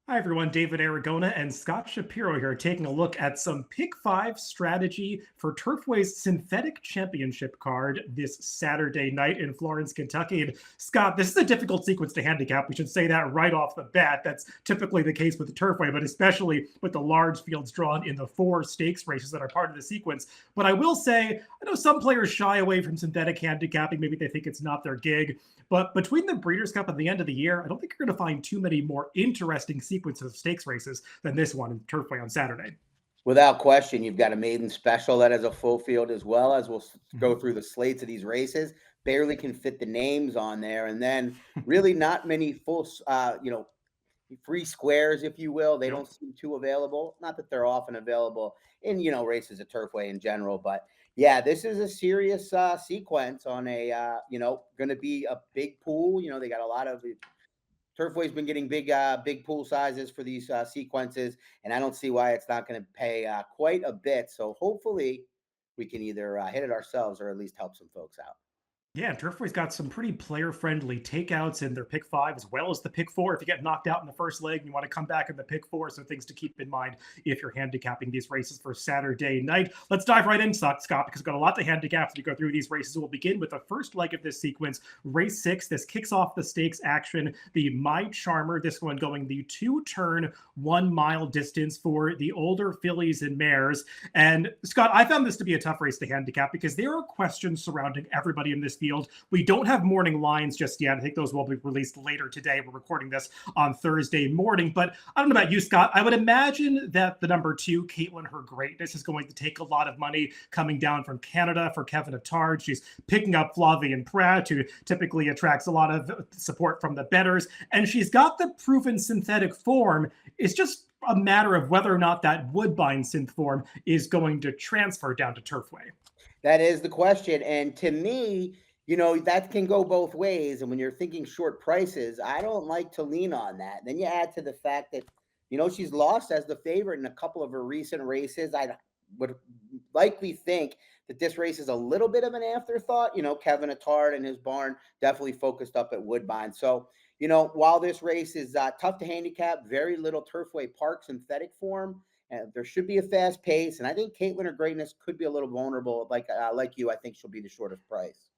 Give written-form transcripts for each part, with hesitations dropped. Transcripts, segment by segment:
Hi, everyone. David Aragona and Scott Shapiro here, taking a look at some Pick 5 strategy for Turfway's synthetic championship card this Saturday night in Florence, Kentucky. And Scott, this is a difficult sequence to handicap. We should say that right off the bat. That's typically the case with the Turfway, but especially with the large fields drawn in the 4 stakes races that are part of the sequence. But I will say, I know some players shy away from synthetic handicapping. Maybe they think it's not their gig. But between the Breeders' Cup and the end of the year, I don't think you're going to find too many more interesting sequences of stakes races than this one in Turfway on Saturday. Without question, you've got a maiden special that has a full field as well as we'll go Mhm. through the slates of these races. Barely can fit the names on there, and then really not many free squares, if you will. They Yep. don't seem too available. Not that they're often available in races at Turfway in general, but yeah, this is a serious sequence on a going to be a big pool. They got a lot of Turfway's been getting big pool sizes for these sequences, and I don't see why it's not going to pay quite a bit. So hopefully, we can either hit it ourselves or at least help some folks out. Yeah, Turfway's got some pretty player-friendly takeouts in their pick 5 as well as the pick 4. If you get knocked out in the first leg, you want to come back in the pick 4. So things to keep in mind if you're handicapping these races for Saturday night. Let's dive right in, Scott, because we've got a lot to handicap as we go through these races. We'll begin with the first leg of this sequence, race 6. This kicks off the stakes action. The My Charmer, this one going the 2-turn, 1-mile distance for the older fillies and mares. And Scott, I found this to be a tough race to handicap because there are questions surrounding everybody in this field. We don't have morning lines just yet. I think those will be released later today. We're recording this on Thursday morning. But I don't know about you, Scott. I would imagine that the number 2, Caitlin Her Greatness, is going to take a lot of money coming down from Canada for Kevin Attard. She's picking up Flavien Prat, who typically attracts a lot of support from the bettors. And she's got the proven synthetic form. It's just a matter of whether or not that Woodbine synth form is going to transfer down to Turfway. That is the question, and to me, that can go both ways. And when you're thinking short prices, I don't like to lean on that. Then you add to the fact that she's lost as the favorite in a couple of her recent races. I would likely think that this race is a little bit of an afterthought. Kevin Attard and his barn definitely focused up at Woodbine. So, while this race is tough to handicap, very little Turfway Park synthetic form. There should be a fast pace, and I think Caitlin Or Greatness could be a little vulnerable. Like you, I think she'll be the shortest price.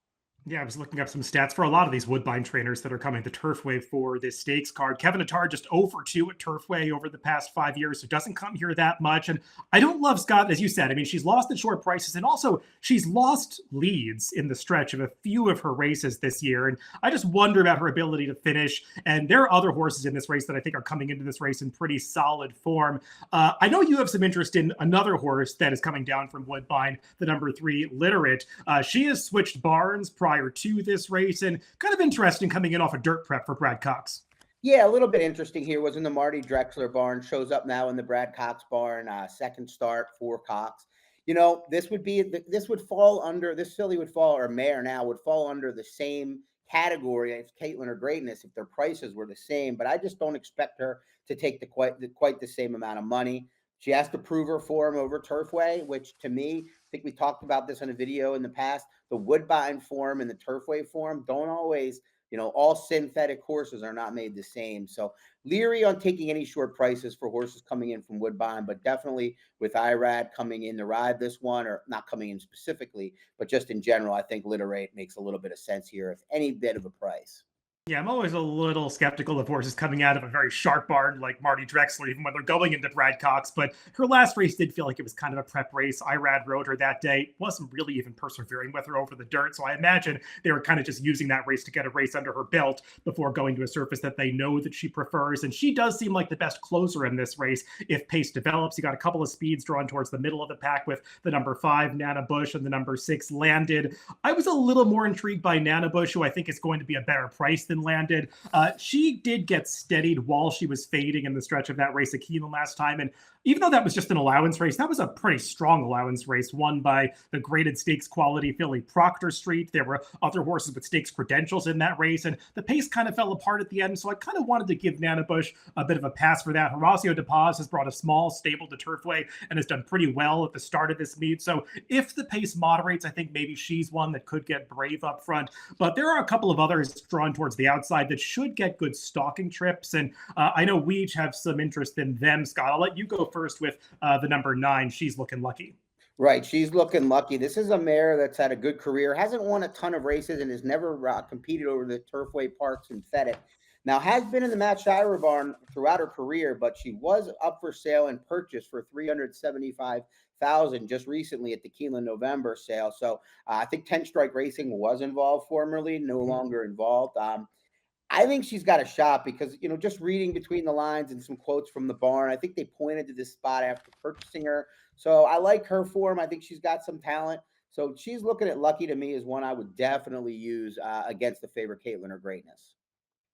Yeah, I was looking up some stats for a lot of these Woodbine trainers that are coming to Turfway for this stakes card. Kevin Attard just 0 for 2 at Turfway over the past 5 years, so doesn't come here that much. And I don't love Scott, as you said. I mean, she's lost at short prices, and also she's lost leads in the stretch of a few of her races this year. And I just wonder about her ability to finish. And there are other horses in this race that I think are coming into this race in pretty solid form. I know you have some interest in another horse that is coming down from Woodbine, the number 3, Literate. She has switched barns prior to this race, and kind of interesting coming in off a dirt prep for Brad Cox. Yeah, a little bit interesting here was in the Marty Drexler barn, shows up now in the Brad Cox barn, second start for Cox. This would fall under, this filly would fall, or mare now would fall under the same category as Caitlin Or Greatness if their prices were the same, but I just don't expect her to take quite the same amount of money. She has to prove her form over Turfway, which to me, I think we talked about this in a video in the past. The Woodbine form and the Turfway form don't always, all synthetic horses are not made the same. So leery on taking any short prices for horses coming in from Woodbine, but definitely with Irad coming in to ride this one, or not coming in specifically, but just in general, I think Literate makes a little bit of sense here, if any bit of a price. Yeah, I'm always a little skeptical of horses coming out of a very sharp barn like Marty Drexler, even when they're going into Brad Cox. But her last race did feel like it was kind of a prep race. Irad rode her that day, wasn't really even persevering with her over the dirt. So I imagine they were kind of just using that race to get a race under her belt before going to a surface that they know that she prefers. And she does seem like the best closer in this race if pace develops. You got a couple of speeds drawn towards the middle of the pack with the number 5, Nana Bush, and the number 6, Landed. I was a little more intrigued by Nana Bush, who I think is going to be a better price than Landed. She did get steadied while she was fading in the stretch of that race at Keeneland last time. And even though that was just an allowance race, that was a pretty strong allowance race won by the graded stakes quality filly Proctor Street. There were other horses with stakes credentials in that race, and the pace kind of fell apart at the end. So I kind of wanted to give Nana Bush a bit of a pass for that. Horacio De Paz has brought a small stable to Turfway and has done pretty well at the start of this meet. So if the pace moderates, I think maybe she's one that could get brave up front. But there are a couple of others drawn towards the outside that should get good stalking trips. And I know we each have some interest in them, Scott. I'll let you go first with the number 9. She's looking lucky. Right, she's looking lucky. This is a mare that's had a good career, hasn't won a ton of races, and has never competed over the Turfway Park synthetic. Now, has been in the Matt Shire barn throughout her career, but she was up for sale and purchased for 375,000 just recently at the Keeneland November sale. So I think 10 Strike Racing was involved formerly, no longer involved. I think she's got a shot because, just reading between the lines and some quotes from the barn, I think they pointed to this spot after purchasing her. So I like her form. I think she's got some talent. So she's looking at lucky to me as one I would definitely use against the favorite Caitlin or Greatness.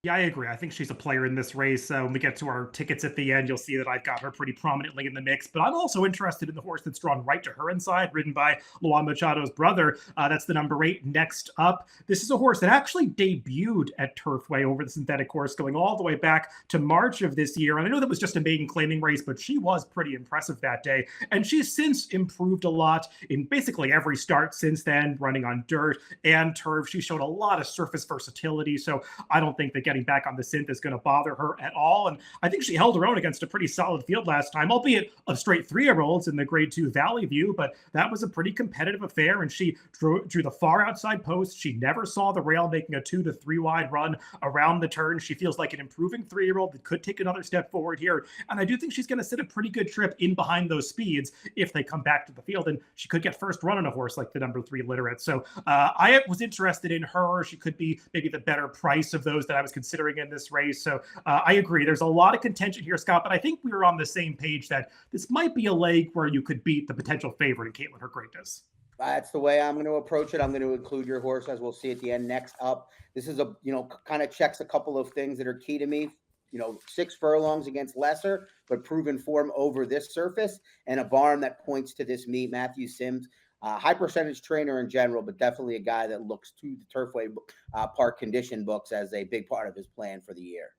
Yeah, I agree. I think she's a player in this race. When we get to our tickets at the end, you'll see that I've got her pretty prominently in the mix. But I'm also interested in the horse that's drawn right to her inside, ridden by Luan Machado's brother. That's the number 8. Next up, this is a horse that actually debuted at Turfway over the synthetic course, going all the way back to March of this year. And I know that was just a maiden claiming race, but she was pretty impressive that day. And she's since improved a lot in basically every start since then, running on dirt and turf. She showed a lot of surface versatility. So I don't think that getting back on the synth is going to bother her at all. And I think she held her own against a pretty solid field last time, albeit of straight 3-year-olds in the grade 2 Valley View, but that was a pretty competitive affair. And she drew the far outside post. She never saw the rail, making a 2 to 3 wide run around the turn. She feels like an improving 3-year-old that could take another step forward here. And I do think she's going to sit a pretty good trip in behind those speeds if they come back to the field. And she could get first run on a horse like the number 3 Literate. So I was interested in her. She could be maybe the better price of those that I was considering in this race. So I agree. There's a lot of contention here, Scott, but I think we were on the same page that this might be a leg where you could beat the potential favorite in Caitlin Her Greatness. That's the way I'm going to approach it. I'm going to include your horse, as we'll see at the end. Next up, this is kind of checks a couple of things that are key to me. 6 furlongs against lesser, but proven form over this surface, and a barn that points to this meet. Matthew Sims, high percentage trainer in general, but definitely a guy that looks to the Turfway Park condition books as a big part of his plan for the year.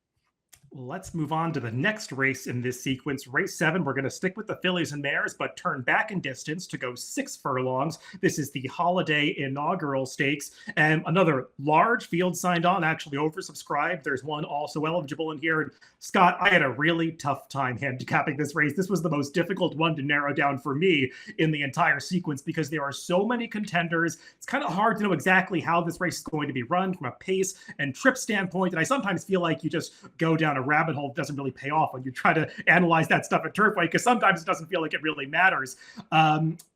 Let's move on to the next race in this sequence. Race 7, we're going to stick with the fillies and mares, but turn back in distance to go 6 furlongs. This is the Holiday Inaugural Stakes, and another large field signed on, actually oversubscribed. There's one also eligible in here. And Scott, I had a really tough time handicapping this race. This was the most difficult one to narrow down for me in the entire sequence because there are so many contenders. It's kind of hard to know exactly how this race is going to be run from a pace and trip standpoint, and I sometimes feel like you just go down a rabbit hole that doesn't really pay off when you try to analyze that stuff at Turfway, because sometimes it doesn't feel like it really matters.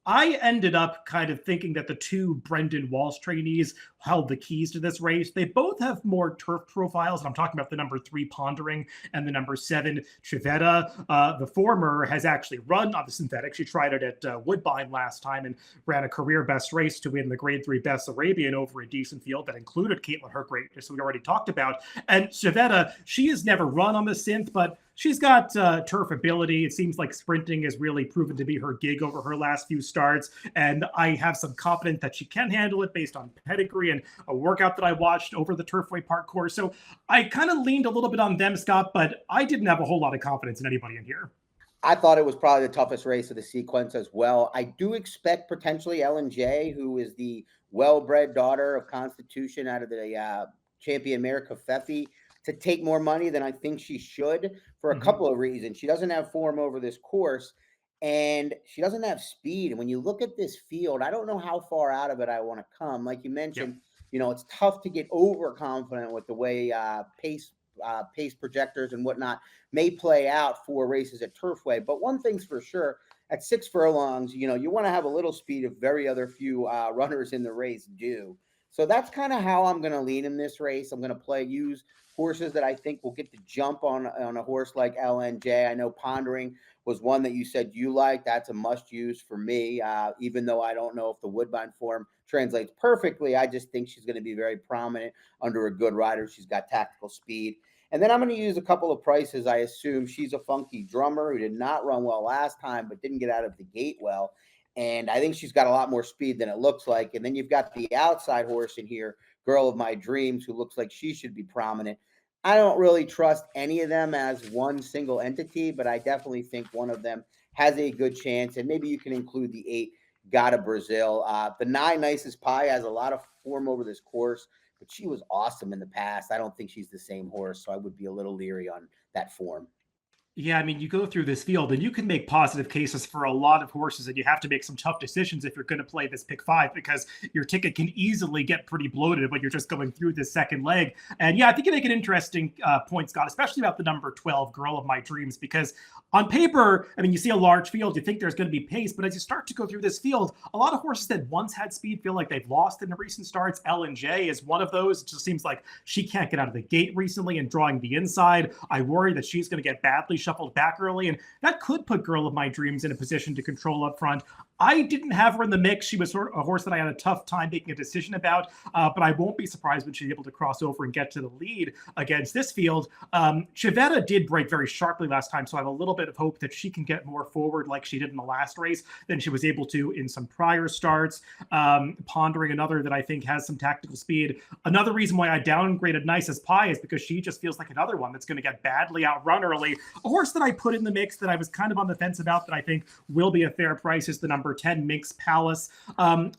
I ended up kind of thinking that the 2 Brendan Walsh trainees held the keys to this race. They both have more turf profiles, and I'm talking about the number 3 Pondering and the number 7 Chivetta. The former has actually run on the synthetic. She tried it at Woodbine last time and ran a career best race to win the grade 3 Best Arabian over a decent field that included Caitlin Her Greatness, we already talked about. And Chivetta, she has never run on the synth, but she's got turf ability. It seems like sprinting has really proven to be her gig over her last few starts. And I have some confidence that she can handle it based on pedigree and a workout that I watched over the Turfway Park course. So I kind of leaned a little bit on them, Scott, but I didn't have a whole lot of confidence in anybody in here. I thought it was probably the toughest race of the sequence as well. I do expect potentially Ellen J, who is the well-bred daughter of Constitution out of the champion mare Kafefi, to take more money than I think she should for a couple of reasons. She doesn't have form over this course, and she doesn't have speed. And when you look at this field, I don't know how far out of it I want to come. Like you mentioned, it's tough to get overconfident with the way pace projectors and whatnot may play out for races at Turfway. But one thing's for sure, at 6 furlongs, you want to have a little speed if very other few runners in the race do. So that's kind of how I'm going to lean in this race. I'm going to use horses that I think will get the jump on a horse like LNJ. I know Pondering was one that you said you like. That's a must use for me, even though I don't know if the Woodbine form translates perfectly. I just think she's going to be very prominent under a good rider. She's got tactical speed. And then I'm going to use a couple of prices. I assume She's a Funky Drummer, who did not run well last time, but didn't get out of the gate well. And I think she's got a lot more speed than it looks like. And then you've got the outside horse in here, Girl of My Dreams, who looks like she should be prominent. I don't really trust any of them as one single entity, but I definitely think one of them has a good chance. And maybe you can include the 8 Gata Brazil. The 9 Nicest Pie has a lot of form over this course, but she was awesome in the past. I don't think she's the same horse, so I would be a little leery on that form. Yeah, I mean, you go through this field and you can make positive cases for a lot of horses, and you have to make some tough decisions if you're going to play this pick five because your ticket can easily get pretty bloated when you're just going through this second leg. And yeah, I think you make an interesting point, Scott, especially about the number 12, Girl of My Dreams, because on paper, I mean, you see a large field, you think there's going to be pace, but as you start to go through this field, a lot of horses that once had speed feel like they've lost in the recent starts. L&J is one of those. It just seems like she can't get out of the gate recently and drawing the inside. I worry that she's going to get badly shuffled back early, and that could put Girl of My Dreams in a position to control up front. I didn't have her in the mix. She was sort of a horse that I had a tough time making a decision about, but I won't be surprised when she's able to cross over and get to the lead against this field. Chivetta did break very sharply last time, so I have a little bit of hope that she can get more forward like she did in the last race than she was able to in some prior starts. Pondering another that I think has some tactical speed. Another reason why I downgraded Nice as Pie is because she just feels like another one that's going to get badly outrun early. A horse that I put in the mix that I was kind of on the fence about that I think will be a fair price is the number 10 Minx Palace. I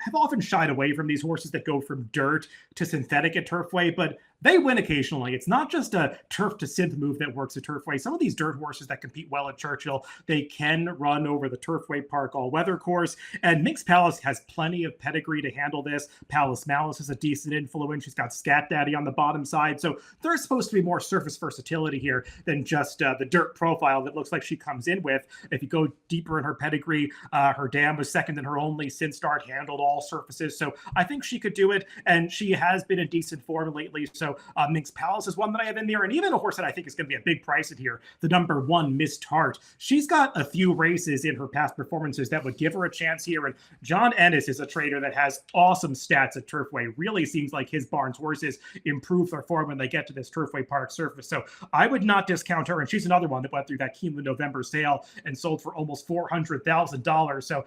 have often shied away from these horses that go from dirt to synthetic at Turfway, but they win occasionally. It's not just a turf to synth move that works at Turfway. Some of these dirt horses that compete well at Churchill, they can run over the Turfway Park all-weather course. And Minx Palace has plenty of pedigree to handle this. Palace Malice is a decent influence. She's got Scat Daddy on the bottom side. So there's supposed to be more surface versatility here than just the dirt profile that looks like she comes in with. If you go deeper in her pedigree, her dam was second in her only since start, handled all surfaces. So I think she could do it. And she has been in decent form lately. So Minx Palace is one that I have in there, and even a horse that I think is going to be a big price in here, the number 1 Miss Tart. She's got a few races in her past performances that would give her a chance here, and John Ennis is a trader that has awesome stats at Turfway. Really seems like his barn's horses improve their form when they get to this Turfway Park surface, so I would not discount her, and she's another one that went through that Keeneland November sale and sold for almost $400,000, so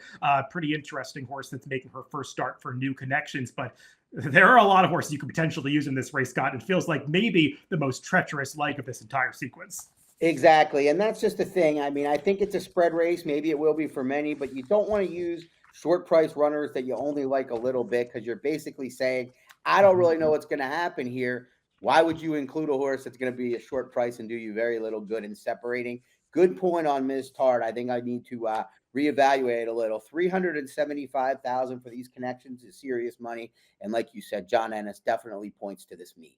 pretty interesting horse that's making her first start for New Connections, but there are a lot of horses you could potentially use in this race, Scott. It feels like maybe the most treacherous leg of this entire sequence. Exactly. And that's just the thing. I mean, I think it's a spread race. Maybe it will be for many, but you don't want to use short price runners that you only like a little bit because you're basically saying, I don't really know what's going to happen here. Why would you include a horse that's going to be a short price and do you very little good in separating? Good point on Ms. Tart. I think I need to reevaluate a little. 375,000 for these connections is serious money. And like you said, John Ennis definitely points to this meet.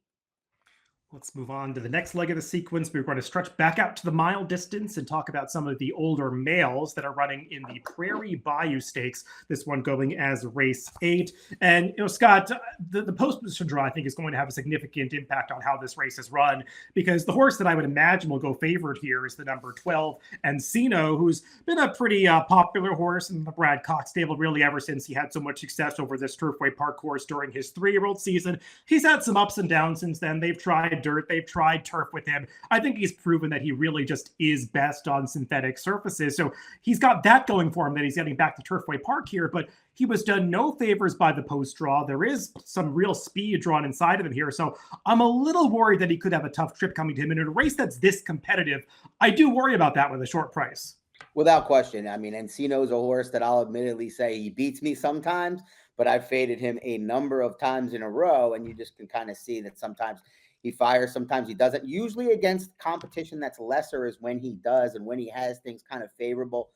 Let's move on to the next leg of the sequence. We're going to stretch back out to the mile distance and talk about some of the older males that are running in the Prairie Bayou Stakes. This one going as race 8. And, Scott, the post-position draw, I think, is going to have a significant impact on how this race is run because the horse that I would imagine will go favored here is the number 12, Encino, who's been a pretty popular horse in the Brad Cox stable really ever since he had so much success over this Turfway Park course during his 3-year-old season. He's had some ups and downs since then. They've tried dirt. They've tried turf with him. I think he's proven that he really just is best on synthetic surfaces. So he's got that going for him that he's getting back to Turfway Park here, but he was done no favors by the post draw. There is some real speed drawn inside of him here. So I'm a little worried that he could have a tough trip coming to him. And in a race that's this competitive, I do worry about that with a short price. Without question. I mean, Encino's a horse that I'll admittedly say he beats me sometimes, but I've faded him a number of times in a row. And you just can kind of see that sometimes he fires, sometimes he doesn't. Usually against competition that's lesser is when he does and when he has things kind of favorable.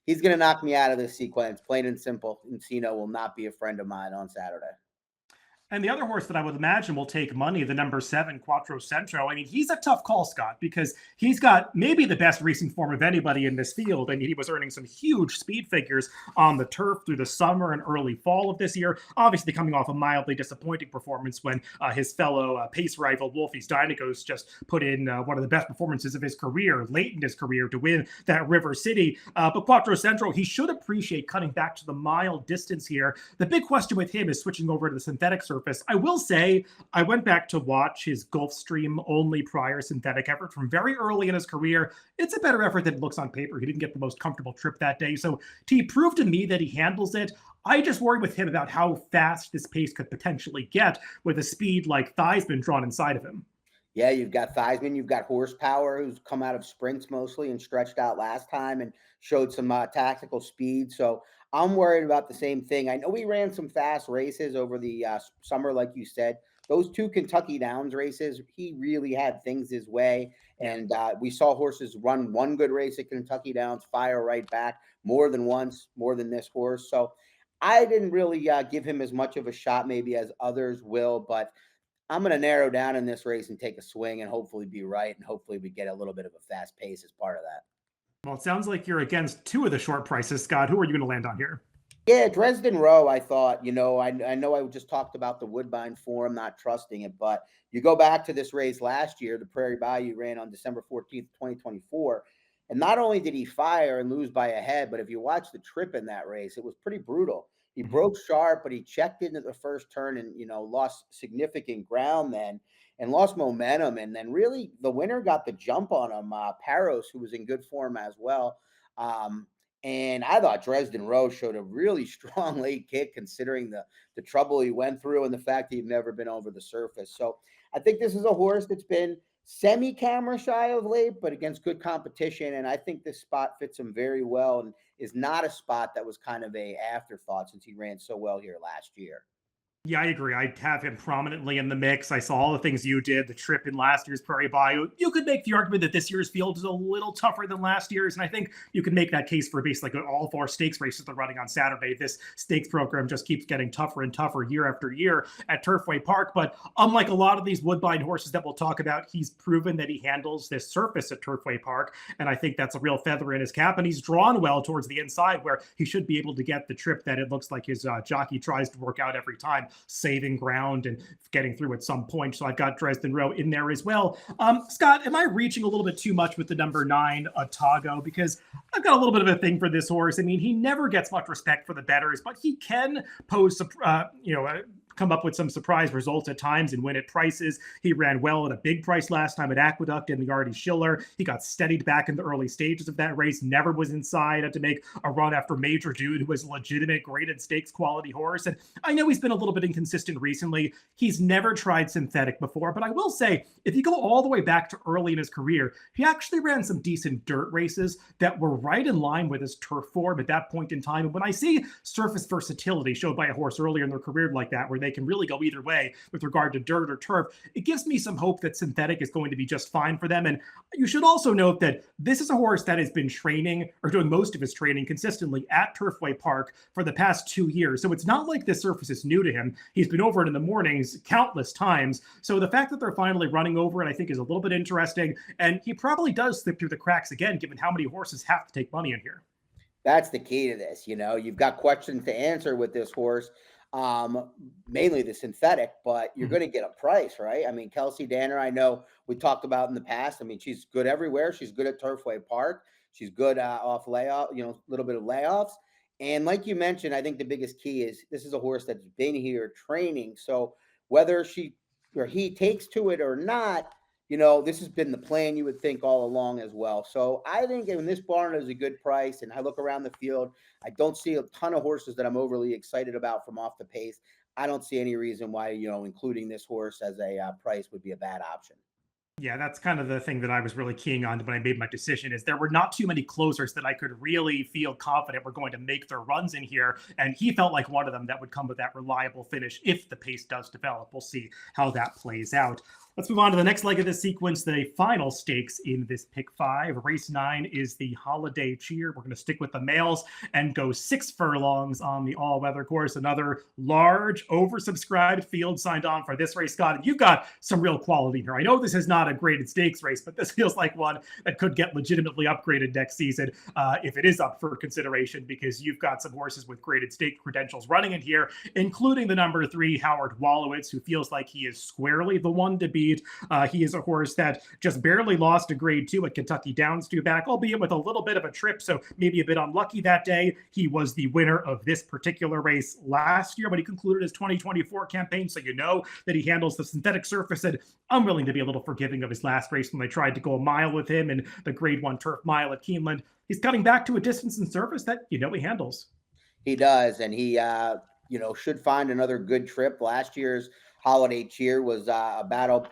He's going to knock me out of this sequence, plain and simple. Encino will not be a friend of mine on Saturday. And the other horse that I would imagine will take money, the number 7, Quattro Centro. I mean, he's a tough call, Scott, because he's got maybe the best recent form of anybody in this field. And he was earning some huge speed figures on the turf through the summer and early fall of this year. Obviously coming off a mildly disappointing performance when his fellow pace rival, Wolfie's Dynagos, just put in one of the best performances of his career, late in his career, to win that River City. But Quattro Centro, he should appreciate cutting back to the mile distance here. The big question with him is switching over to the synthetic surface. I will say I went back to watch his Gulfstream only prior synthetic effort from very early in his career. It's a better effort than it looks on paper. He didn't get the most comfortable trip that day. So he proved to me that he handles it. I just worry with him about how fast this pace could potentially get with a speed like Theismann drawn inside of him. Yeah, you've got Theismann, you've got Horsepower, who's come out of sprints mostly and stretched out last time and showed some tactical speed. So I'm worried about the same thing. I know we ran some fast races over the summer, like you said. those two Kentucky Downs races, he really had things his way. Yeah. And we saw horses run one good race at Kentucky Downs, fire right back more than once, more than this horse. So I didn't really give him as much of a shot maybe as others will, but I'm going to narrow down in this race and take a swing and hopefully be right. And hopefully we get a little bit of a fast pace as part of that. Well, it sounds like you're against two of the short prices, Scott. Who are you going to land on here? Yeah, Dresden Row, I thought, I know I just talked about the Woodbine form, not trusting it, but you go back to this race last year, the Prairie Bayou ran on December 14th, 2024. And not only did he fire and lose by a head, but if you watch the trip in that race, it was pretty brutal. He Mhm. broke sharp, but he checked into the first turn and, lost significant ground then and lost momentum. And then really the winner got the jump on him, Paros, who was in good form as well. Um, and I thought Dresden Rose showed a really strong late kick considering the trouble he went through and the fact he'd never been over the surface. So I think this is a horse that's been semi-camera shy of late, but against good competition. And I think this spot fits him very well and is not a spot that was kind of a afterthought since he ran so well here last year. Yeah, I agree. I have him prominently in the mix. I saw all the things you did, the trip in last year's Prairie Bayou. You could make the argument that this year's field is a little tougher than last year's, and I think you can make that case for basically all four stakes races they're running on Saturday. This stakes program just keeps getting tougher and tougher year after year at Turfway Park. But unlike a lot of these Woodbine horses that we'll talk about, he's proven that he handles this surface at Turfway Park, and I think that's a real feather in his cap. And he's drawn well towards the inside, where he should be able to get the trip that it looks like his jockey tries to work out every time, saving ground and getting through at some point. So I've got Dresden Row in there as well. Scott, am I reaching a little bit too much with the number 9, Otago? Because I've got a little bit of a thing for this horse. I mean, he never gets much respect for the bettors, but he can pose, come up with some surprise results at times and win at prices. He ran well at a big price last time at Aqueduct and the Artie Schiller. He got steadied back in the early stages of that race, never was inside, had to make a run after Major Dude, who was a legitimate graded stakes quality horse. And I know he's been a little bit inconsistent recently. He's never tried synthetic before, but I will say, if you go all the way back to early in his career, he actually ran some decent dirt races that were right in line with his turf form at that point in time. And when I see surface versatility showed by a horse earlier in their career like that, where they can really go either way with regard to dirt or turf, it gives me some hope that synthetic is going to be just fine for them. And you should also note that this is a horse that has been training or doing most of his training consistently at Turfway Park for the past 2 years. So it's not like this surface is new to him. He's been over it in the mornings countless times. So the fact that they're finally running over it, I think, is a little bit interesting. And he probably does slip through the cracks again, given how many horses have to take money in here. That's the key to this. You've got questions to answer with this horse, mainly the synthetic, but you're going to get a price, right? I mean, Kelsey Danner, I know we talked about in the past. I mean, she's good everywhere. She's good at Turfway Park. She's good off layoff, a little bit of layoffs. And like you mentioned, I think the biggest key is this is a horse that's been here training. So whether she or he takes to it or not, this has been the plan, you would think, all along as well. So I think in this barn is a good price. And I look around the field, I don't see a ton of horses that I'm overly excited about from off the pace. I don't see any reason why, including this horse as a price would be a bad option. Yeah, that's kind of the thing that I was really keying on when I made my decision is there were not too many closers that I could really feel confident were going to make their runs in here. And he felt like one of them that would come with that reliable finish if the pace does develop. We'll see how that plays out. Let's move on to the next leg of this sequence, the final stakes in this pick 5. Race 9 is the Holiday Cheer. We're going to stick with the males and go 6 furlongs on the all-weather course. Another large, oversubscribed field signed on for this race, Scott. And you've got some real quality here. I know this is not a graded stakes race, but this feels like one that could get legitimately upgraded next season if it is up for consideration, because you've got some horses with graded stake credentials running in here, including the number 3, Howard Wallowitz, who feels like he is squarely the one to beat. He is a horse that just barely lost a grade 2 at Kentucky Downs due back, albeit with a little bit of a trip, so maybe a bit unlucky that day. He was the winner of this particular race last year, but he concluded his 2024 campaign, so you know that he handles the synthetic surface, and I'm willing to be a little forgiving of his last race when I tried to go a mile with him in the grade 1 turf mile at Keeneland. He's cutting back to a distance and surface that he handles. He does, and he should find another good trip. Last year's Holiday Cheer was a battle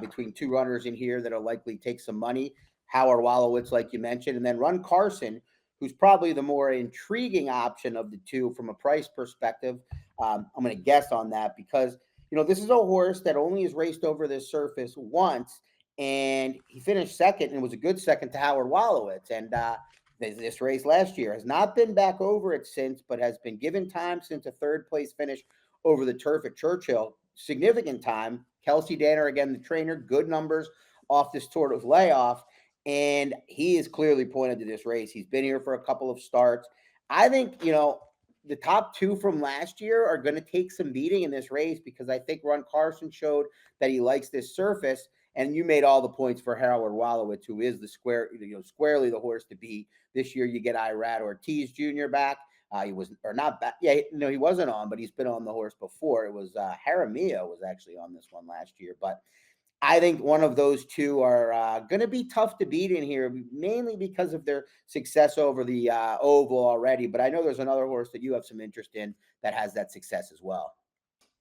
between 2 runners in here that'll likely take some money. Howard Wallowitz, like you mentioned, and then Run Carson, who's probably the more intriguing option of the two from a price perspective. I'm going to guess on that because This is a horse that only has raced over this surface once, and he finished second and was a good second to Howard Wallowitz. And this race last year has not been back over it since, but has been given time since a third place finish over the turf at Churchill. Significant time. Kelsey Danner, again, the trainer, good numbers off this Tour of layoff. And he is clearly pointed to this race. He's been here for a couple of starts. I think, the top two from last year are going to take some beating in this race, because I think Ron Carson showed that he likes this surface. And you made all the points for Howard Wallowitz, who is the squarely the horse to beat. This year, you get Irad Ortiz Jr. back. He was, or not back. Yeah, no, he wasn't on, but he's been on the horse before. It was Jaramillo was actually on this one last year. But I think one of those two are going to be tough to beat in here, mainly because of their success over the oval already. But I know there's another horse that you have some interest in that has that success as well.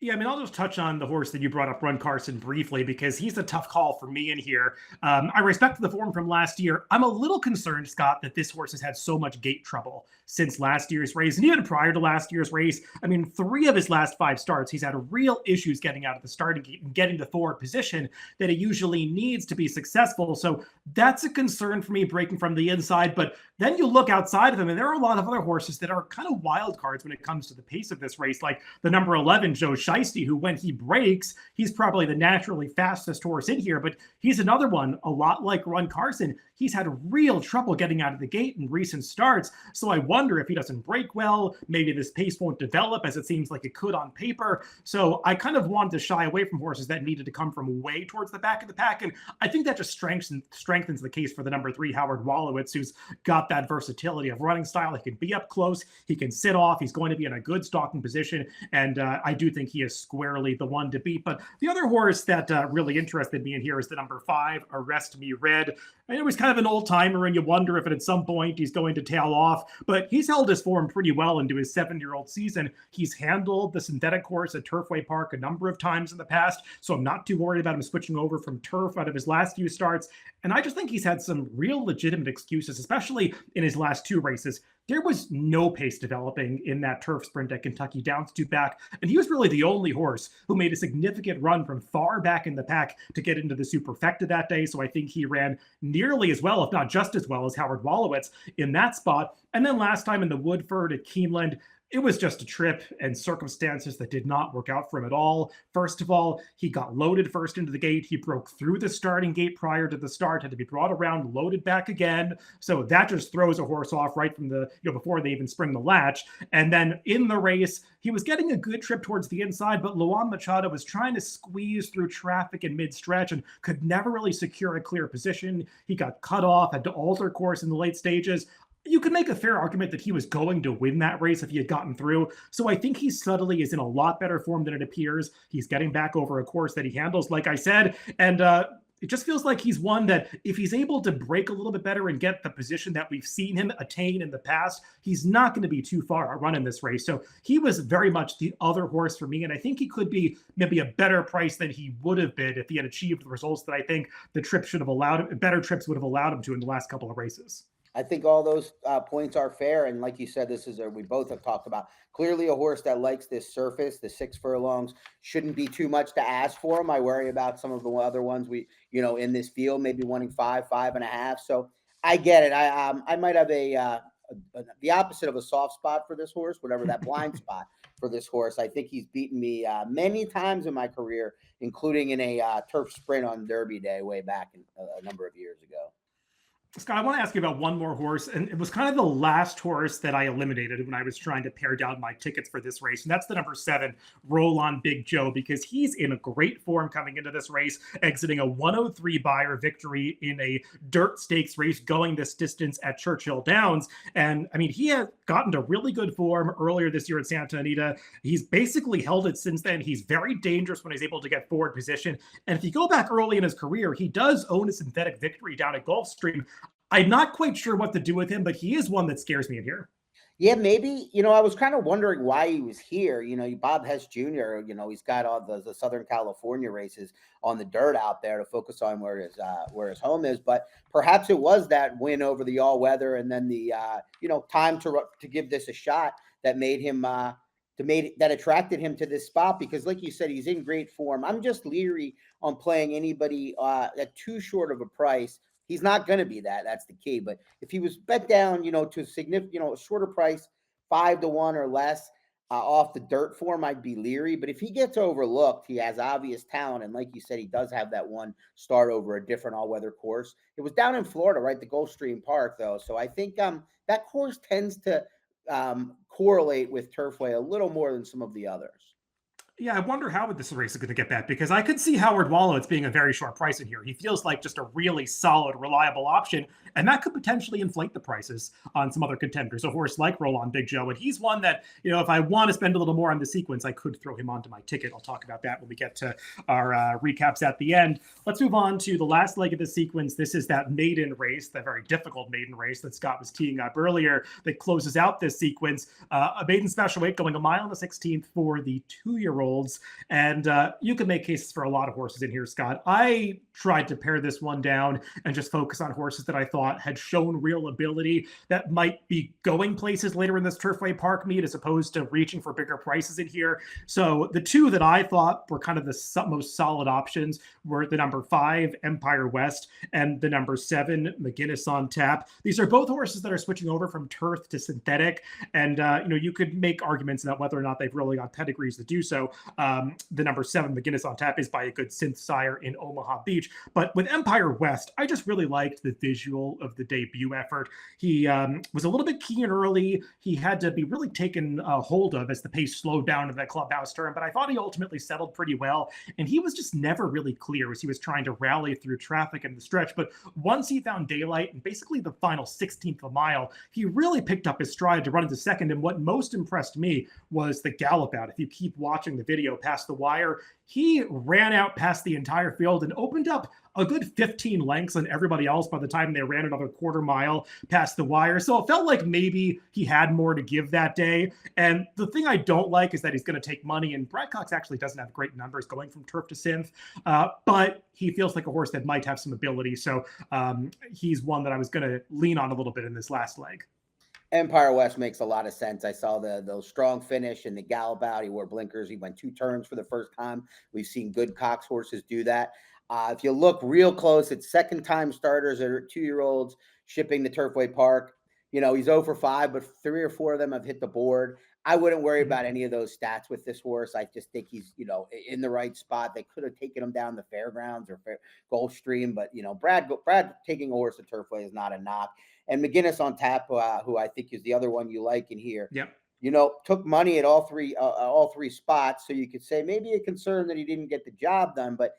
Yeah, I mean, I'll just touch on the horse that you brought up, Run Carson, briefly, because he's a tough call for me in here. I respect the form from last year. I'm a little concerned, Scott, that this horse has had so much gate trouble since last year's race. And even prior to last year's race, I mean, 3 of his last 5 starts, he's had real issues getting out of the starting gate and getting the forward position that he usually needs to be successful. So that's a concern for me, breaking from the inside. But then you look outside of him, and there are a lot of other horses that are kind of wild cards when it comes to the pace of this race, like the number 11, Joe Shiesty, who, when he breaks, he's probably the naturally fastest horse in here. But he's another one, a lot like Run Carson. He's had real trouble getting out of the gate in recent starts. So I wonder if he doesn't break well, maybe this pace won't develop as it seems like it could on paper. So I kind of wanted to shy away from horses that needed to come from way towards the back of the pack. And I think that just strengthens the case for the number 3, Howard Wallowitz, who's got that versatility of running style. He can be up close. He can sit off. He's going to be in a good stalking position. And I do think he is squarely the one to beat. But the other horse that really interested me in here is the number 5, Arrest Me Red. I know he's kind of an old timer, and you wonder if at some point he's going to tail off, but he's held his form pretty well into his 7-year-old season. He's handled the synthetic course at Turfway Park a number of times in the past, so I'm not too worried about him switching over from turf out of his last few starts. And I just think he's had some real legitimate excuses, especially in his last 2 races. There was no pace developing in that turf sprint at Kentucky Downs to back, and he was really the only horse who made a significant run from far back in the pack to get into the superfecta that day. So I think he ran nearly as well, if not just as well, as Howard Wallowitz in that spot. And then last time in the Woodford at Keeneland, it was just a trip and circumstances that did not work out for him at all. First of all, he got loaded first into the gate. He broke through the starting gate prior to the start, had to be brought around, loaded back again. So that just throws a horse off right from the, before they even spring the latch. And then in the race, he was getting a good trip towards the inside, but Luan Machado was trying to squeeze through traffic in mid-stretch and could never really secure a clear position. He got cut off, had to alter course in the late stages. You could make a fair argument that he was going to win that race if he had gotten through. So I think he subtly is in a lot better form than it appears. He's getting back over a course that he handles, like I said. And it just feels like he's one that if he's able to break a little bit better and get the position that we've seen him attain in the past, he's not going to be too far out running this race. So he was very much the other horse for me. And I think he could be maybe a better price than he would have been if he had achieved the results that I think the trip should have allowed him, better trips would have allowed him to in the last couple of races. I think all those points are fair. And like you said, this is we both have talked about clearly a horse that likes this surface. The 6 furlongs shouldn't be too much to ask for him. I worry about some of the other ones in this field, maybe wanting 5.5. So I get it. I might have the opposite of a soft spot for this horse, whatever that blind spot for this horse. I think he's beaten me many times in my career, including in a turf sprint on Derby Day way back a number of years ago. Scott, I want to ask you about one more horse, and it was kind of the last horse that I eliminated when I was trying to pare down my tickets for this race, and that's the number 7, Roll On Big Joe, because he's in a great form coming into this race, exiting a 103 Beyer victory in a dirt stakes race going this distance at Churchill Downs. And I mean, he had gotten to really good form earlier this year at Santa Anita. He's basically held it since then. He's very dangerous when he's able to get forward position. And if you go back early in his career, he does own a synthetic victory down at Gulfstream. I'm not quite sure what to do with him, but he is one that scares me in here. Yeah, maybe, I was kind of wondering why he was here. Bob Hess Jr., he's got all the Southern California races on the dirt out there to focus on where his home is. But perhaps it was that win over the all weather and then the, time to give this a shot that made him that attracted him to this spot because, like you said, he's in great form. I'm just leery on playing anybody at too short of a price. He's not going to be that. That's the key. But if he was bet down, to a significant, a shorter price, 5-1 or less off the dirt form, I'd be leery. But if he gets overlooked, he has obvious talent. And like you said, he does have that one start over a different all-weather course. It was down in Florida, right? The Gulfstream Park, though. So I think that course tends to correlate with Turfway a little more than some of the others. Yeah, I wonder how this race is going to get that because I could see Howard Wallowitz being a very short price in here. He feels like just a really solid, reliable option, and that could potentially inflate the prices on some other contenders. A horse like Roland Big Joe, and he's one that, if I want to spend a little more on the sequence, I could throw him onto my ticket. I'll talk about that when we get to our recaps at the end. Let's move on to the last leg of the sequence. This is that maiden race, that very difficult maiden race that Scott was teeing up earlier that closes out this sequence. A maiden special weight going 1 mile and a 16th for the 2-year-old. And you can make cases for a lot of horses in here, Scott. I tried to pare this one down and just focus on horses that I thought had shown real ability that might be going places later in this Turfway Park meet as opposed to reaching for bigger prices in here. So the two that I thought were kind of the most solid options were the number 5, Empire West, and the number 7, McGinnis on Tap. These are both horses that are switching over from turf to synthetic. And, you could make arguments about whether or not they've really got pedigrees to do so. The number 7, McGinnis on Tap, is by a good synth sire in Omaha Beach. But with Empire West, I just really liked the visual of the debut effort. He was a little bit keen early. He had to be really taken hold of as the pace slowed down in that clubhouse turn. But I thought he ultimately settled pretty well. And he was just never really clear as he was trying to rally through traffic in the stretch. But once he found daylight and basically the final 16th of a mile, he really picked up his stride to run into second. And what most impressed me was the gallop out. If you keep watching the video past the wire, he ran out past the entire field and opened up a good 15 lengths on everybody else by the time they ran another quarter mile past the wire. So it felt like maybe he had more to give that day. And the thing I don't like is that he's going to take money, and Brad Cox actually doesn't have great numbers going from turf to synth, but he feels like a horse that might have some ability. So he's one that I was going to lean on a little bit in this last leg. Empire West makes a lot of sense. I saw the strong finish and the gallop out. He wore blinkers. He went 2 turns for the first time. We've seen good Cox horses do that. If you look real close, it's second-time starters that are 2-year-olds shipping to Turfway Park. He's 0 for 5, but 3 or 4 of them have hit the board. I wouldn't worry about any of those stats with this horse. I just think he's, in the right spot. They could have taken him down the fairgrounds or Gulfstream, but, Brad taking a horse to Turfway is not a knock. And McGinnis on Tap, who I think is the other one you like in here. Yep. Took money at all three spots. So you could say maybe a concern that he didn't get the job done. But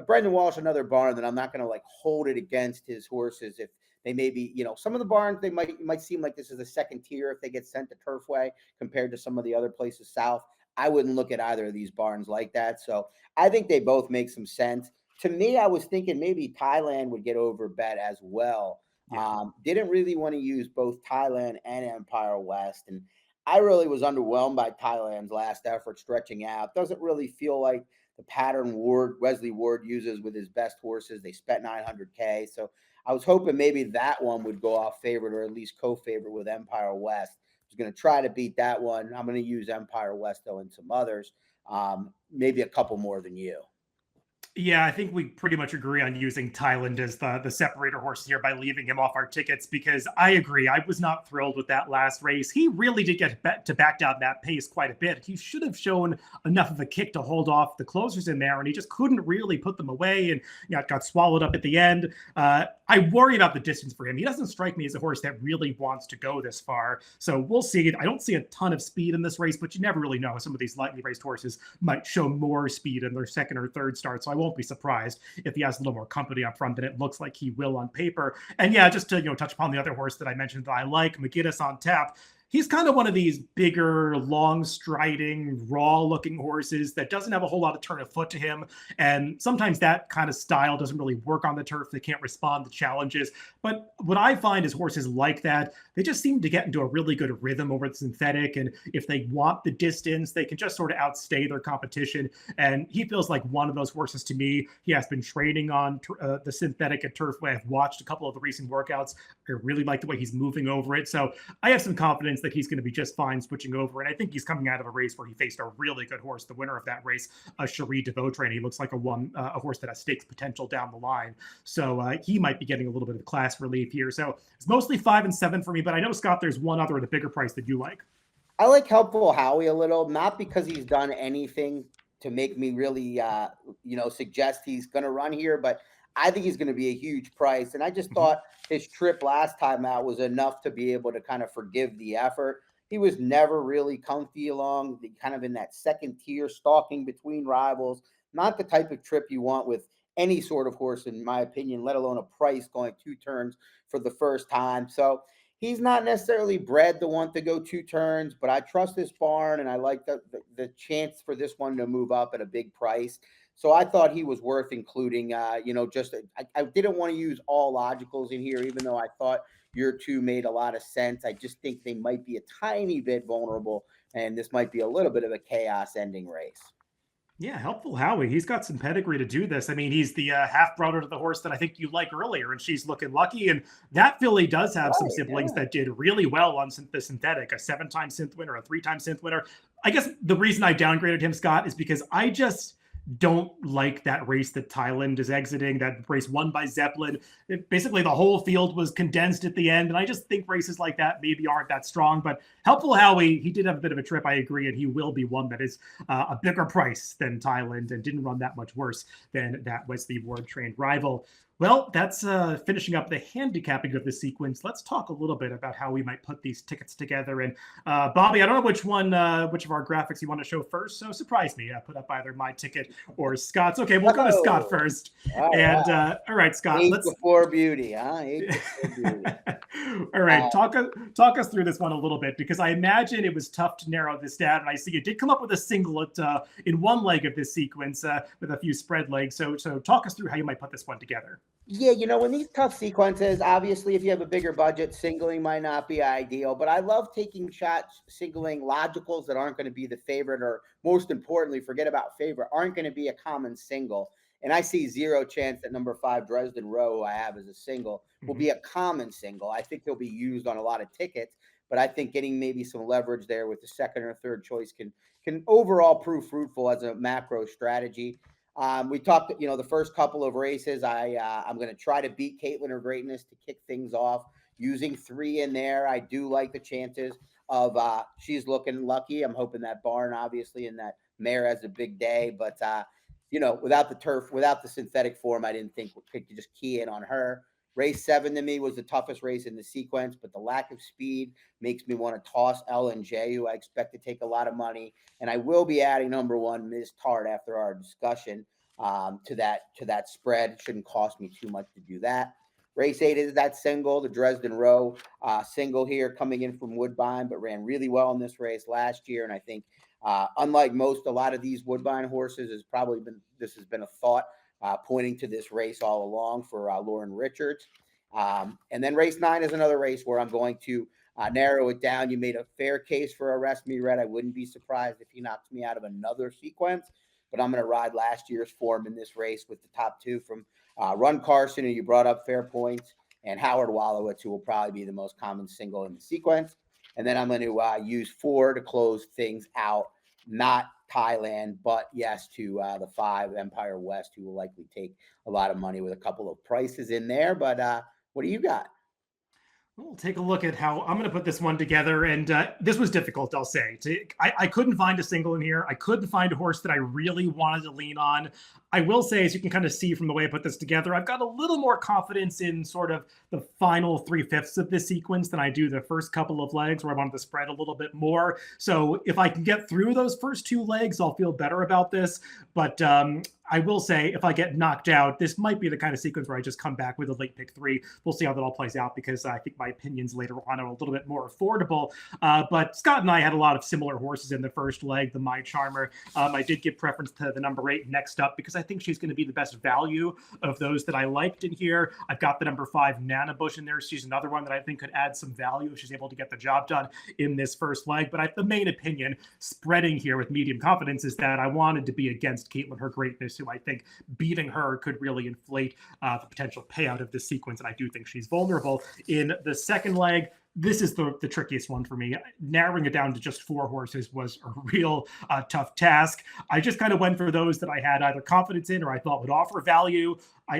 Brendan Walsh, another barn that I'm not going to hold it against his horses if they may be, some of the barns, they might seem like this is a second tier if they get sent to Turfway compared to some of the other places south. I wouldn't look at either of these barns like that. So I think they both make some sense. To me, I was thinking maybe Thailand would get over bet as well. Yeah. Didn't really want to use both Thailand and Empire West. And I really was underwhelmed by Thailand's last effort stretching out. Doesn't really feel like the pattern Wesley Ward uses with his best horses. They spent $900K. So I was hoping maybe that one would go off favorite or at least co-favorite with Empire West. I was going to try to beat that one. I'm going to use Empire West, though, and some others, maybe a couple more than you. Yeah, I think we pretty much agree on using Thailand as the separator horse here by leaving him off our tickets because I agree. I was not thrilled with that last race. He really did get to back down that pace quite a bit. He should have shown enough of a kick to hold off the closers in there, and he just couldn't really put them away and got swallowed up at the end. I worry about the distance for him. He doesn't strike me as a horse that really wants to go this far. So we'll see. I don't see a ton of speed in this race, but you never really know. Some of these lightly raced horses might show more speed in their second or third start. So I won't be surprised if he has a little more company up front than it looks like he will on paper. And yeah, just to touch upon the other horse that I mentioned that I like, McGinnis on Tap. He's kind of one of these bigger, long-striding, raw-looking horses that doesn't have a whole lot of turn of foot to him. And sometimes that kind of style doesn't really work on the turf. They can't respond to challenges. But what I find is horses like that, they just seem to get into a really good rhythm over the synthetic. And if they want the distance, they can just sort of outstay their competition. And he feels like one of those horses to me. He has been training on the synthetic at Turfway. I've watched a couple of the recent workouts. I really like the way he's moving over it. So I have some confidence that he's going to be just fine switching over. And I think he's coming out of a race where he faced a really good horse, the winner of that race, a Cherie DeVoe train. He looks like a horse that has stakes potential down the line. So he might be getting a little bit of class relief here. So it's mostly 5 and 7 for me. But I know, Scott, there's one other at a bigger price that you like. I like Helpful Howie a little, not because he's done anything to make me really, suggest he's going to run here, but I think he's going to be a huge price. And I just thought his trip last time out was enough to be able to kind of forgive the effort. He was never really comfy along, kind of in that second tier, stalking between rivals. Not the type of trip you want with any sort of horse, in my opinion, let alone a price going 2 turns for the first time. So he's not necessarily bred the one to go 2 turns, but I trust this barn, and I like the chance for this one to move up at a big price. So I thought he was worth including. I didn't want to use all logicals in here, even though I thought your 2 made a lot of sense. I just think they might be a tiny bit vulnerable, and this might be a little bit of a chaos ending race. Yeah, Helpful Howie. He's got some pedigree to do this. I mean, he's the half brother to the horse that I think you like earlier, and she's looking lucky. And that filly does have some siblings that did really well on the synthetic, a 7-time synth winner, a 3-time synth winner. I guess the reason I downgraded him, Scott, is because I just don't like that race that Thailand is exiting, that race won by Zeppelin. Basically, the whole field was condensed at the end, and I just think races like that maybe aren't that strong. But Helpful Howie, he did have a bit of a trip, I agree, and he will be one that is a bigger price than Thailand and didn't run that much worse than that Wesley Ward-trained rival. Well, that's finishing up the handicapping of the sequence. Let's talk a little bit about how we might put these tickets together. And Bobby, I don't know which of our graphics you want to show first, so surprise me. Put up either my ticket or Scott's. Okay, we'll go to Scott first. All right, Scott. Age before beauty, huh? Age before beauty. All right, talk us through this one a little bit, because I imagine it was tough to narrow this down, and I see you did come up with a single in one leg of this sequence with a few spread legs. So talk us through how you might put this one together. Yeah, in these tough sequences, obviously, if you have a bigger budget, singling might not be ideal. But I love taking shots, singling logicals that aren't going to be the favorite, or most importantly, forget about favorite, aren't going to be a common single. And I see 0 chance that number 5, Dresden Row, who I have as a single, will be a common single. I think he'll be used on a lot of tickets, but I think getting maybe some leverage there with the second or third choice can overall prove fruitful as a macro strategy. We talked, the first couple of races, I'm going to try to beat Caitlin Her Greatness to kick things off using 3 in there. I do like the chances of she's looking lucky. I'm hoping that barn, obviously, and that mare has a big day, but without the turf, without the synthetic form, I didn't think we could just key in on her. Race 7 to me was the toughest race in the sequence, but the lack of speed makes me want to toss L&J, who I expect to take a lot of money. And I will be adding number 1, Ms. Tart, after our discussion to that spread. It shouldn't cost me too much to do that. Race 8 is that single, the Dresden Row single here, coming in from Woodbine, but ran really well in this race last year. And I think unlike a lot of these Woodbine horses, this has been a thought pointing to this race all along for Lauren Richards. And then race 9 is another race where I'm going to narrow it down. You made a fair case for Arrest Me Red. I wouldn't be surprised if he knocks me out of another sequence, but I'm going to ride last year's form in this race with the top 2 from Run Carson, who you brought up, fair points, and Howard Wallowitz, who will probably be the most common single in the sequence. And then I'm going to use 4 to close things out, not Thailand, but yes, to the 5, Empire West, who will likely take a lot of money with a couple of prices in there. But what do you got? We'll take a look at how I'm going to put this one together. And this was difficult, I'll say. I couldn't find a single in here. I couldn't find a horse that I really wanted to lean on. I will say, as you can kind of see from the way I put this together, I've got a little more confidence in sort of the final 3/5 of this sequence than I do the first couple of legs, where I wanted to spread a little bit more. So if I can get through those first 2 legs, I'll feel better about this. But I will say, if I get knocked out, this might be the kind of sequence where I just come back with a late pick 3. We'll see how that all plays out, because I think my opinions later on are a little bit more affordable. But Scott and I had a lot of similar horses in the first leg, the My Charmer. I did give preference to the number 8 next up, because I think she's going to be the best value of those that I liked in here. I've got the number 5 Nana Bush in there. She's another one that I think could add some value if she's able to get the job done in this first leg. But the main opinion, spreading here with medium confidence, is that I wanted to be against Caitlin Her Greatness who I think beating her could really inflate the potential payout of this sequence. And I do think she's vulnerable. In the second leg, this is the trickiest one for me. Narrowing it down to just 4 horses was a real tough task. I just kind of went for those that I had either confidence in or I thought would offer value.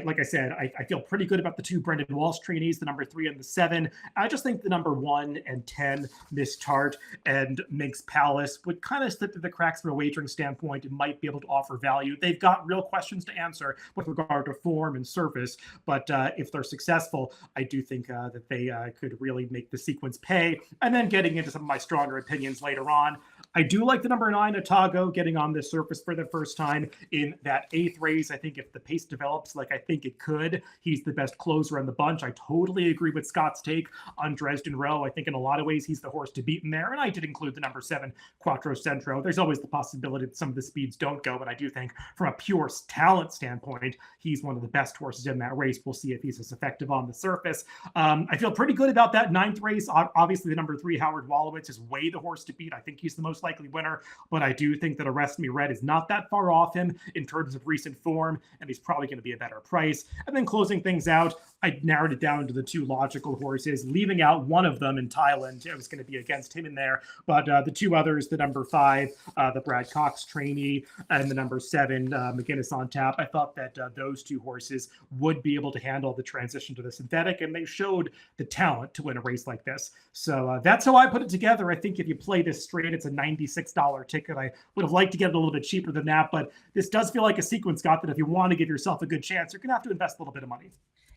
Like I said, I feel pretty good about the 2 Brendan Walsh trainees, the number 3 and the 7. I just think the number 1 and 10, Miss Tart and Minx Palace, would kind of slip through the cracks from a wagering standpoint and might be able to offer value. They've got real questions to answer with regard to form and surface, but if they're successful, I do think that they could really make the sequence pay. And then getting into some of my stronger opinions later on, I do like the number 9, Otago, getting on this surface for the first time in that 8th race. I think if the pace develops like I think it could, he's the best closer in the bunch. I totally agree with Scott's take on Dresden Row. I think in a lot of ways he's the horse to beat in there. And I did include the number 7, Quattro Centro. There's always the possibility that some of the speeds don't go, but I do think from a pure talent standpoint, he's one of the best horses in that race. We'll see if he's as effective on the surface. I feel pretty good about that 9th race. Obviously, the number 3, Howard Wolowitz, is way the horse to beat. I think he's the most likely winner, but I do think that Arrest Me Red is not that far off him in terms of recent form, and he's probably going to be a better price. And then closing things out, I narrowed it down to the 2 logical horses, leaving out one of them in Thailand. I was going to be against him in there, but the 2 others, the number 5, the Brad Cox trainee, and the number 7, McGinnis on Tap, I thought that those 2 horses would be able to handle the transition to the synthetic, and they showed the talent to win a race like this. So that's how I put it together. I think if you play this straight, it's a $96 ticket. I would have liked to get it a little bit cheaper than that, but this does feel like a sequence, Scott, that if you want to give yourself a good chance, you're going to have to invest a little bit of money.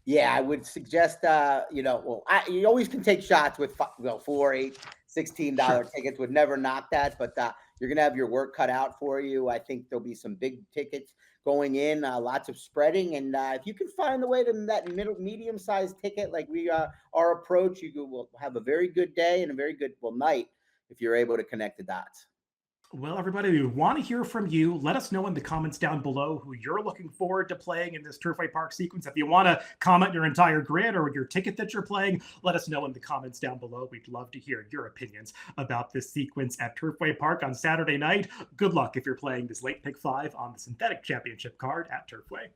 Yeah, I would suggest, you always can take shots with, $4, $8, $16 tickets. Would never knock that, but you're going to have your work cut out for you. I think there'll be some big tickets going in, lots of spreading. And if you can find the way to that medium-sized ticket, like our approach, you will have a very good day and a very good, night if you're able to connect the dots. Well, everybody, we want to hear from you. Let us know in the comments down below who you're looking forward to playing in this Turfway Park sequence. If you want to comment your entire grid or your ticket that you're playing, let us know in the comments down below. We'd love to hear your opinions about this sequence at Turfway Park on Saturday night. Good luck if you're playing this late pick 5 on the synthetic championship card at Turfway.